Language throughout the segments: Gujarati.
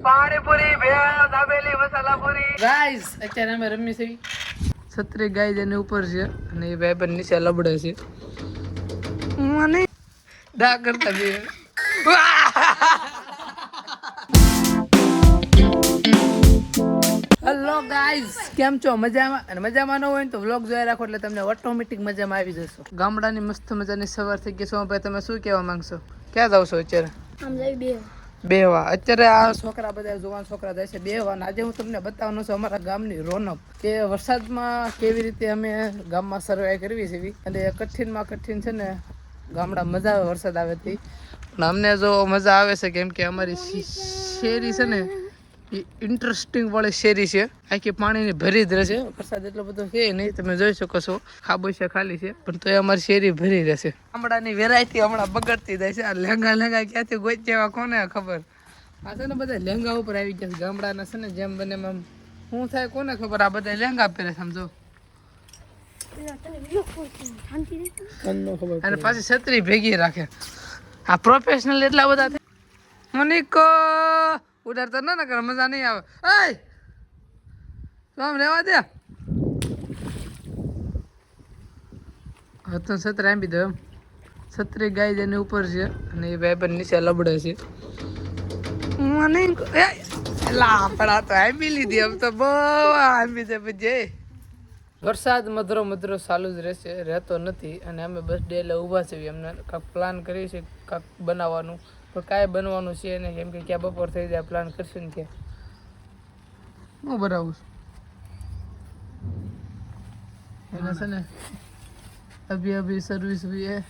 પાણીપુરી ભેળ દાબેલી મસાલા પૂરી ગાઈસ અત્યારે અમે રમી છે છત્રી ગાય જેની ઉપર છે અને એ ભાઈ પણ નીચે લબડે છે મને દા કરતા બે હેલો ગાઈસ કેમ છો મજામાં અને મજામાં ન હોય તો વ્લોગ જોઈ રાખો એટલે તમને ઓટોમેટિક મજામાં આવી જશો ગામડાની મસ્ત મજાની સવાર થઈ ગઈ છે ભાઈ તમે શું કહેવા માંગશો ક્યાં જાવ છો અત્યારે બેહવા અત્યારે આ છોકરા બધા જુવાન છોકરા જાય છે બેહવા આજે હું તમને બતાવવાનો છું અમારા ગામની રોનક કે વરસાદમાં કેવી રીતે અમે ગામમાં સર્વાઈવ કરવી છે અને કઠિનમાં કઠિન છે ને ગામડા મજા આવે વરસાદ આવે તે પણ અમને જો મજા આવે છે કેમ કે અમારી શેરી છે ને એ ઇન્ટરેસ્ટિંગ વાળી શેરી છે આખી પાણીની ભરી જ રહેશે વરસાદ એટલો બધો છે નહીં તમે જોઈ શકો છો ખાબોચિયા ખાલી છે પણ તો અમારી શેરી ભરી રહેશે ગામડાની વેરાયટી હમણાં બગડતી જાય છે આ લેંગા ક્યાંથી ગોચેવા કોને ખબર આ છે ને બધા લેંગા ઉપર આવી ગયા છે ગામડાના છે ને જેમ બને એમ શું થાય કોને ખબર આ બધા લેંગા પહેરે સમજો અને પાછી છત્રી ભેગી રાખે આ પ્રોફેશનલ એટલા બધા મનિક ઉડાડતા ના કરે મજા નહીં આવે આમ રેવા દે તો છત્રી આપી દો એમ છત્રી ગાય જેની ઉપર છે અને એ ભાઈ પણ નીચે લબડે છે લાપડા તો આપી લીધી આમ તો બહુ આપી દે પછી વરસાદ મધરો મધરો ચાલુ જ રહેશે રહેતો નથી અને અમે બસ ડે એટલે ઊભા છીએ અમને કાંક પ્લાન કરીએ છીએ કાંક બનાવવાનું પણ કાંઈ બનવાનું છે નહીં કેમ કે ક્યાં બપોર થઈ જાય પ્લાન કરશે ને ક્યાં હું બનાવું એને છે ને અભી સર્વિસ બી હે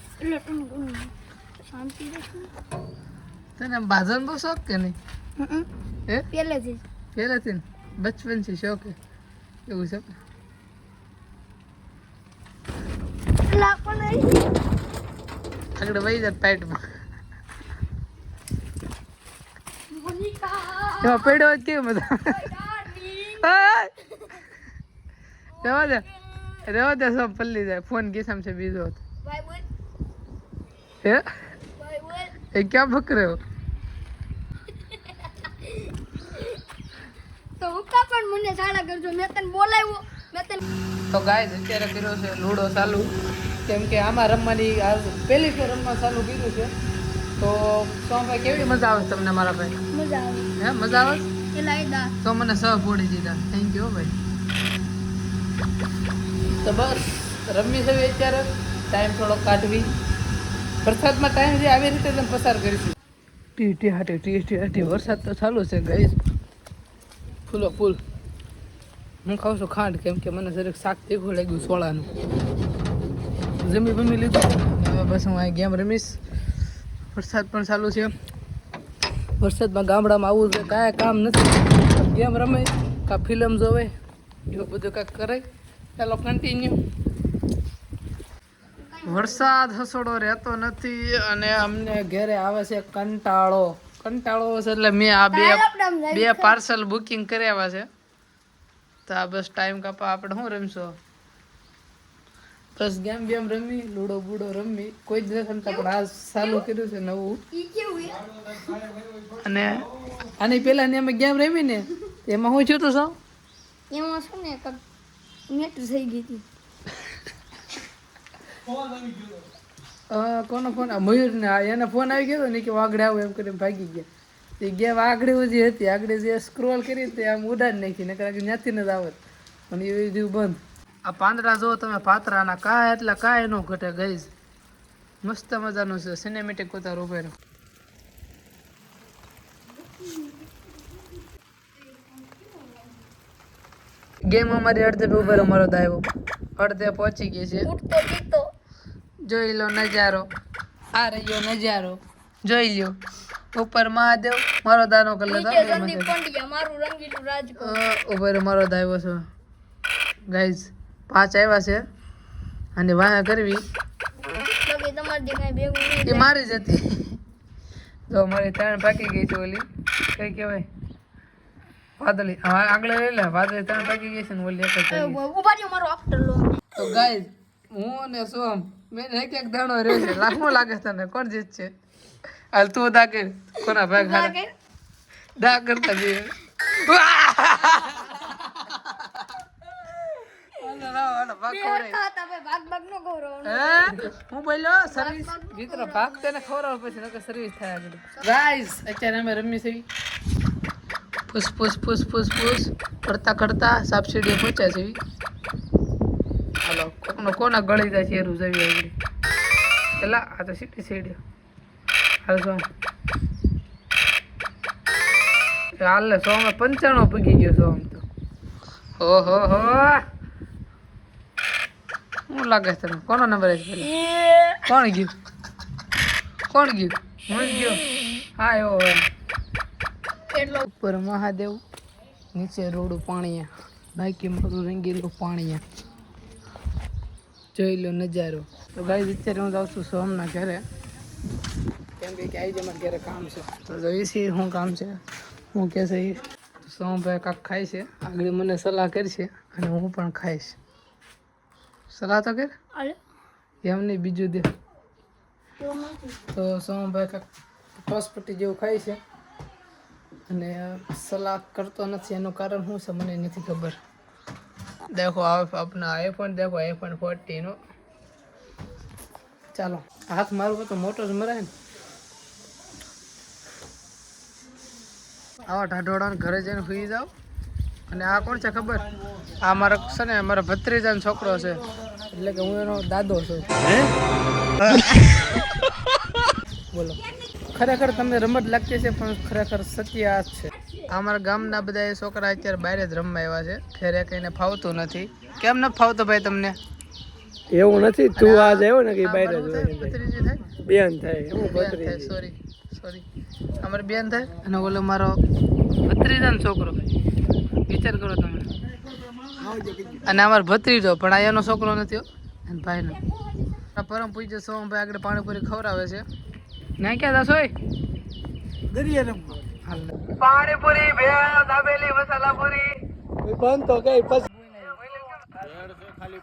તને બાજન બહુ શોખ કે નહીં હે પહેલેથી બચપનથી શોખ એવું છે આગળ વહી જાય પેટમાં એમાં પડ્યો જ કેવું બધા રેવા દે સબ પલ્લી જાય ફોન કિસ્સામાં છે બીજો હતો હે એ ક્યાં બકર્યો તો હુકા પણ મને સાડા કરજો મેં તને બોલાવ્યો તો ગાય અત્યારે કર્યો છે લૂડો ચાલુ કેમ કે આમાં રમવાની આ પહેલી ફેર રમવા ચાલુ કર્યું છે તો ભાઈ કેવી મજા આવે તમને મારા ભાઈ મજા આવે હે મજા આવે એલા તો મને સહ પોડી દીધા થેન્ક યુ ભાઈ તો બસ રમી છે અત્યારે ટાઈમ થોડો કાઢવી વરસાદમાં ટાઈમ જે આવી રીતે તમે પસાર કરીશું ટી હાટી વરસાદ તો ચાલુ છે ગાઈસ ફૂલો ફૂલ હું ખાઉં છું ખાંડ કેમ કે મને જરીક શાક તીખું લાગ્યું સોળાનું જમી લીધું હવે બસ હું આ ગેમ રમીશ વરસાદ પણ ચાલુ છે વરસાદમાં ગામડામાં આવવું છે કાંઈ કામ નથી ગેમ રમે કાં ફિલ્મ જોવે એવું બધું કાંઈક કરે ચાલો કન્ટિન્યુ વરસાદ હસોડો રહેતો નથી અને અમને ઘરે આવે છે કંટાળો છે એટલે મેં આ બે પાર્સલ બુકિંગ કર્યા છે તો આ બસ ટાઈમ કાપા આપણે શું રમશો બસ ગેમ રમી લૂડો બૂડો રમી કોઈ જ નથી રમતા પણ આ ચાલુ કર્યું છે નવું અને આની પહેલા ને અમે ગેમ રમી ને એમાં હું છું તો સૌ એમાં છે ને નેટ થઈ ગઈ હતી કોનો ફોન મયુર ને એને ફોન આવી ગયો ને કે આગળ આવું એમ કરીને ભાગી ગયા એ ગેમ આગળ જે હતી આગળ જે સ્ક્રોલ કરી તે આમ ઉડાડી નાખી નકર ત્યાંથી ન જ આવત અને એ રહ્યું બંધ આ પાંદડા જો તમે પાતરાના કાંઈ એટલે કાંઈ ન ઘટે ગઈ મસ્ત મજાનું છે સિનેમેટિક ઉતાર ઉભેરો ગેમ અમારી અડધે ઉભેરો મારો દાયો અડધે પહોંચી ગઈ છે જોઈ લો નજારો આ રહ્યો નજારો જોઈ લ્યો ઉપર મહાદેવ મારો દાનો કરી લેતો ઉપર મારો દાયો છે ગાઈઝ 5 આવ્યા છે અને વાહ કરવી એ મારી જ હતી જો મારી 3 પાકી ગઈ છે ઓલી કઈ કહેવાય વાદળી હા આગળ લઈ લે વાદળી 3 પાકી ગઈ છે ને ઓલી એક તો ગાઈઝ હું અને સોમ મેં એક દાણો રહ્યો છે લાખમાં લાગે તને કોણ જીત છે હાલ તું દાગે કોના ભાગ હાલ દા કરતા બે હું બોલ્યો સર્વિસ મિત્ર ભાગ તેને ખવડાવ પછી નકર સર્વિસ થાય આગળ ગાઈસ અત્યારે અમે રમી છે પુસ પુસ પુસ પુસ પુસ કરતા કરતા સબસિડી પહોંચ્યા છે હાલો કોના ગળી જાય છે એરું જવી આગળ પેલા આ તો સીટી સીડી હાલ સો હાલ 100 માં 95 પગી ગયો 100 આમ તો ઓહો હો હું લાગે છે તને કોનો નંબર છે પેલા કોણ ગયું હું ગયો હા એવો હોય ઉપર મહાદેવ નીચે રોડું પાણીયા બાકી મારું રંગીલું પાણીયા જોઈ લો નજારો તો ગાઈસ અત્યારે હું જાઉં છું સોમના ઘરે કેમ કે આવી જાય મારા ઘરે કામ છે તો જોઈ છીએ શું કામ છે હું કે છે સોમભાઈ કાંક ખાય છે આગળ મને સલાહ કરશે અને હું પણ ખાઈશ સલાહ તો કર એમ નહીં બીજું દે તો સોમભાઈ કાંક ટોસપટ્ટી જેવું ખાય છે અને સલાહ કરતો નથી એનું કારણ શું છે મને નથી ખબર દેખો આપના આઈફોન દેખો આઈફોન 14 નો ચાલો હાથ મારું તો મોટો જ મરાય ને આવા ઢાઢોળાને ઘરે જઈને સુઈ જાઓ અને આ કોણ છે ખબર આ મારો છે ને મારા ભત્રીજાનો છોકરો છે એટલે કે હું એનો દાદો છું બોલો ખરેખર તમને રમત લાગતી છે પણ ખરેખર સત્ય આ છે અમારા ગામના બધા છોકરા અત્યારે બહાર જ રમવા આવ્યા છે ઘરે કઈને ફાવતું નથી કેમ ન ફાવતું ભાઈ તમને એવું નથી તું આ આવ્યો ને કે બહાર જ ભત્રીજી થાય બેન થાય હું થાય સોરી અમારી બેન થાય અને ઓલો મારો ભત્રીજાનો છોકરો વિચાર કરો તમે અને અમારો ભત્રીજો પણ આ એનો છોકરો નથી અને ભાઈનો પરમ પૂજ્ય સોમભાઈ આગળ પાણીપુરી ખવડાવે છે ના ક્યાં દાસ હોય દરિયા રમવા પાણીપુરી ભેળ દાબેલી મસાલા પૂરી બંધ તો ગઈ પછી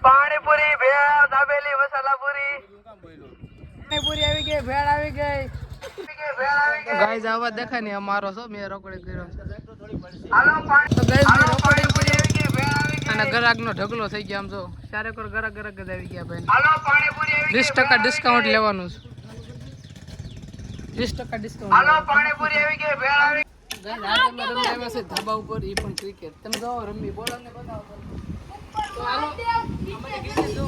પાણીપુરી ભેળ દાબેલી મસાલા પૂરી પાણીપુરી આવી ગઈ ભેળ આવી ગઈ ગાઈસ આવા દેખાય ને અમારો છો મેં રોકડી કર્યો તો ગાઈસ મેં રોકડી કરી અને ગરાકનો ઢગલો થઈ ગયો આમ જો ચારેકોર ગરાક જ આવી ગયા ભાઈ 20% ડિસ્કાઉન્ટ લેવાનું છે 20% ડિસ્કાઉન્ટ હાલો પાણીપુરી આવી ગઈ ભેળ આવી ગાઈસ આજે અમે રમી આવ્યા છે ધાબા ઉપર ઈ પણ ક્રિકેટ તમે જો રમી બોલો ને બતાવો તો હાલો અમારે ગીતે જો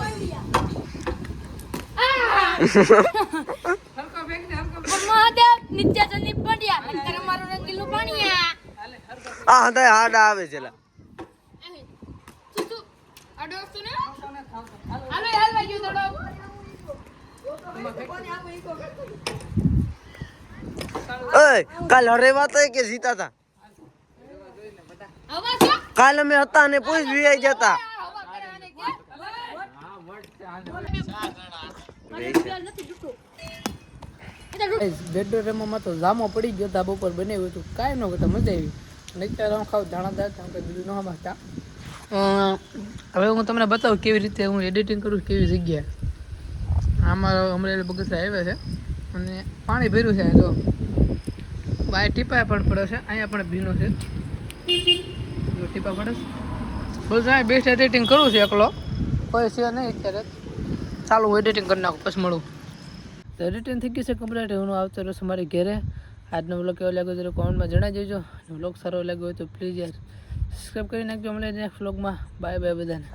હરકો ફેંક દે હરકો મહાદેવ નીચે જની પડ્યા નકર મારું રંગીલું પાણીયા આ હંધાય હાડા આવે છે લા તું આડો વસ્તુ ને હાલો હાલવા ગયો દડો ઓય કાલ હરેવા તો કે જીતા હતા આવા છો કાલ અમે હતા ને પૂછ વીઆઈ જતા આવા કરવાને કે બેડો રમવામાં તો જામો પડી ગયો ધાબા ઉપર બનાવ્યું હતું કાંઈ ન કરતા મજા આવી અને અત્યારે હું ખાવ દાણાદાર કારણ કે બીજું ન સમજતા હવે હું તમને બતાવું કેવી રીતે હું એડિટિંગ કરું કેવી જગ્યાએ આમાં અમરેલી બગસરા આવ્યા છે અને પાણી ભર્યું છે જો આ ટીપા પણ પડે છે અહીંયા પણ ભીનો છે જો ટીપા પડે છે બોલ જાય બેસ્ટ એડિટિંગ કરું છું એકલો કોઈ છે નહીં અત્યારે ચાલો હું એડિટિંગ કરી નાખું પછી મળું તો એડિટિંગ થઈ ગયું છે કમ્પ્લીટ હું આવતો રહ્યો છું મારી ઘરે આજનો વ્લોગ કેવો લાગ્યો જરા કોમેન્ટમાં જણાવી દેજો વ્લોગ સારો લાગ્યો હોય તો પ્લીઝ યાર સબસ્ક્રાઈબ કરી નાખજો મળે નેક્સ્ટ વ્લોગમાં બાય બાય બધાને